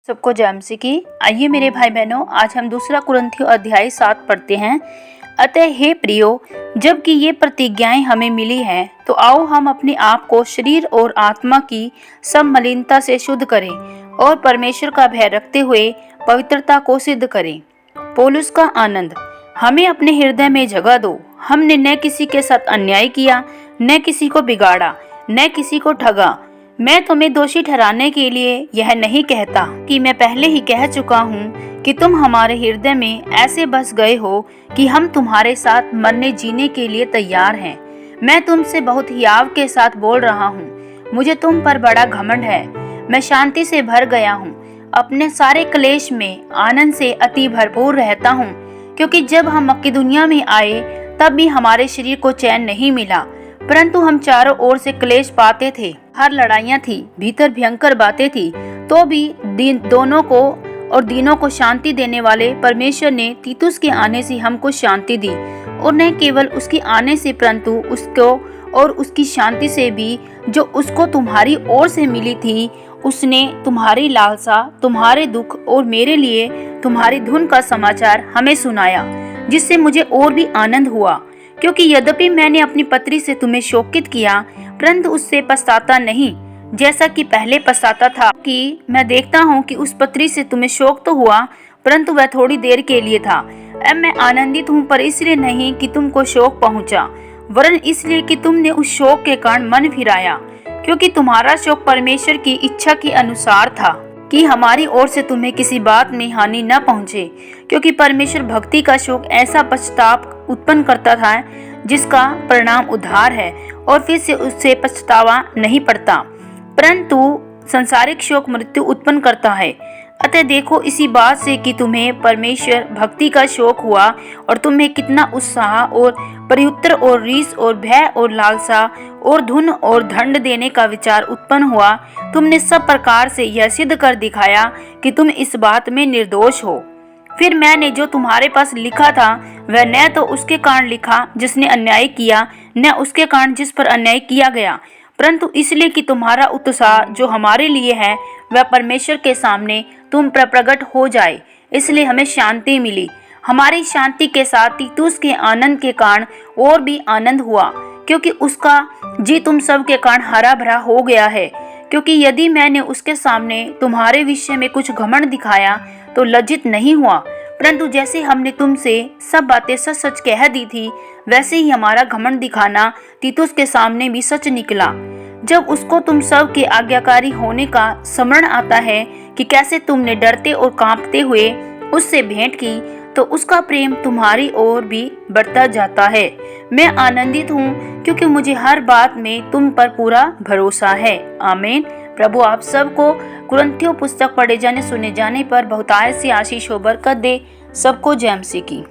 सबको जय मसीह की। आइए मेरे भाई बहनों, आज हम दूसरा कुरिन्थियों अध्याय 7 पढ़ते हैं। अतः हे प्रियो, जबकि ये प्रतिज्ञाएं हमें मिली हैं, तो आओ हम अपने आप को शरीर और आत्मा की सब मलिनता से शुद्ध करें और परमेश्वर का भय रखते हुए पवित्रता को सिद्ध करें। पौलुस का आनंद। हमें अपने हृदय में जगह दो। हमने न किसी के साथ अन्याय किया, न किसी को बिगाड़ा, न किसी को ठगा। मैं तुम्हें दोषी ठहराने के लिए यह नहीं कहता कि मैं पहले ही कह चुका हूँ कि तुम हमारे हृदय में ऐसे बस गए हो कि हम तुम्हारे साथ मरने जीने के लिए तैयार हैं। मैं तुमसे बहुत हियाव के साथ बोल रहा हूँ। मुझे तुम पर बड़ा घमंड है। मैं शांति से भर गया हूँ। अपने सारे क्लेश में आनंद से अति भरपूर रहता हूँ, क्योंकि जब हम मकिदुनिया में आए तब भी हमारे शरीर को चैन नहीं मिला, परंतु हम चारों ओर से क्लेश पाते थे। हर लड़ाइयाँ थी, भीतर भयंकर बातें थी, तो भी दिनों को शांति देने वाले परमेश्वर ने तीतुस के आने से हमको शांति दी, और न केवल उसके आने से परंतु उसको और उसकी शांति से भी जो उसको तुम्हारी ओर से मिली थी। उसने तुम्हारी लालसा, तुम्हारे दुख और मेरे लिए तुम्हारी धुन का समाचार हमें सुनाया, जिससे मुझे और भी आनंद हुआ। क्योंकि यद्यपि मैंने अपनी पत्री से तुम्हें शोकित किया, परंतु उससे पछताता नहीं, जैसा कि पहले पछताता था। कि मैं देखता हूँ कि उस पत्री से तुम्हें शोक तो हुआ, परंतु वह थोड़ी देर के लिए था। अब मैं आनंदित हूँ, पर इसलिए नहीं कि तुमको शोक पहुँचा, वरन इसलिए कि तुमने उस शोक के कारण मन फिराया, क्योंकि तुम्हारा शोक परमेश्वर की इच्छा के अनुसार था कि हमारी ओर से तुम्हें किसी बात में हानि न पहुँचे। क्योंकि परमेश्वर भक्ति का शोक ऐसा पश्चाताप उत्पन्न करता था जिसका परिणाम उद्धार है, और फिर से उससे पछतावा नहीं पड़ता, परंतु संसारिक शोक मृत्यु उत्पन्न करता है। अतः देखो इसी बात से कि तुम्हें परमेश्वर भक्ति का शोक हुआ, और तुम्हें कितना उत्साह और प्रत्युत्तर और रीस और भय और लालसा और धुन और दंड देने का विचार उत्पन्न हुआ। तुमने सब प्रकार से यह सिद्ध कर दिखाया कि तुम इस बात में निर्दोष हो। फिर मैंने जो तुम्हारे पास लिखा था, वह न तो उसके कारण लिखा जिसने अन्याय किया, न उसके कारण जिस पर अन्याय किया गया, परंतु इसलिए कि तुम्हारा उत्साह जो हमारे लिए है वह परमेश्वर के सामने तुम पर प्रकट हो जाए। इसलिए हमें शांति मिली। हमारी शांति के साथ तीतुस के आनंद के कारण और भी आनंद हुआ, क्योंकि उसका जी तुम सब के कारण हरा भरा हो गया है। क्योंकि यदि मैंने उसके सामने तुम्हारे विषय में कुछ घमंड दिखाया तो लज्जित नहीं हुआ, परंतु जैसे हमने तुमसे सब बातें सच सच कह दी थी, वैसे ही हमारा घमंड दिखाना तीतुस के सामने भी सच निकला। जब उसको तुम सब के आज्ञाकारी होने का स्मरण आता है कि कैसे तुमने डरते और कांपते हुए उससे भेंट की, तो उसका प्रेम तुम्हारी ओर भी बढ़ता जाता है। मैं आनंदित हूँ, क्योंकि मुझे हर बात में तुम पर पूरा भरोसा है। आमीन। प्रभु आप सबको कुरिन्थियों पुस्तक पढ़े जाने सुने जाने पर बहुतायत से आशीष हो बरकत दे। सबको जय मसीह की।